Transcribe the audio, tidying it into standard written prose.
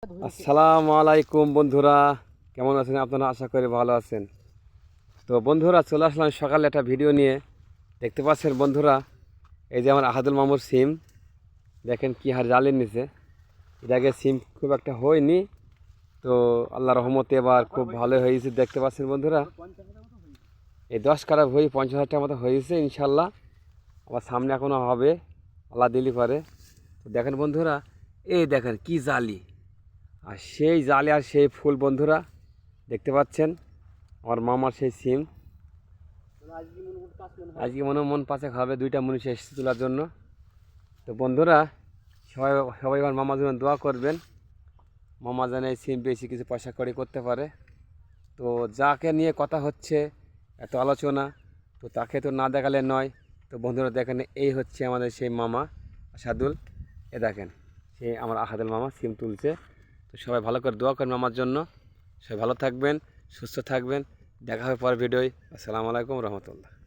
আসসালামু আলাইকুম বন্ধুরা, কেমন আছেন আপনারা? আশা করি ভালো আছেন। তো বন্ধুরা, চলে আসলাম সকালে একটা ভিডিও নিয়ে। দেখতে পাচ্ছেন বন্ধুরা, এই যে আমার আহাদুল মামুর সিম, দেখেন কি হার জালের নিচে। এর আগে সিম খুব একটা হয়নি, তো আল্লাহ রহমতে এবার খুব ভালো হয়েছে। দেখতে পাচ্ছেন বন্ধুরা, এই 10 কাটা হয়ে 50,000 টাকার মতো হয়েছে ইনশাল্লাহ। আবার সামনে এখনও হবে, আল্লাহ দিলি পারে। তো দেখেন বন্ধুরা, এই দেখেন কি জালি, আর সেই জালে আর সেই ফুল বন্ধুরা দেখতে পাচ্ছেন। আমার মামার সেই সিম আজকে মন পাশে খাবে, 2টা মানুষ এসেছে তোলার জন্য। তো বন্ধুরা, সবাই সবাই আমার মামার জন্য দোয়া করবেন, মামা যেন এই সিম বেশি কিছু পয়সা কড়ি করতে পারে। তো যাকে নিয়ে কথা হচ্ছে, এত আলোচনা, তো তাকে তো না দেখালে নয়। তো বন্ধুরা দেখেন, এই হচ্ছে আমাদের সেই মামা আসাদুল। এ দেখেন, সে আমার আহাদুল মামা সিম তুলছে। তো সবাই ভালো করে দোয়া করবেন আমার জন্য। সবাই ভালো থাকবেন, সুস্থ থাকবেন। দেখা হবে পরের ভিডিওয়। আসসালামু আলাইকুম রহমতুল্লাহ।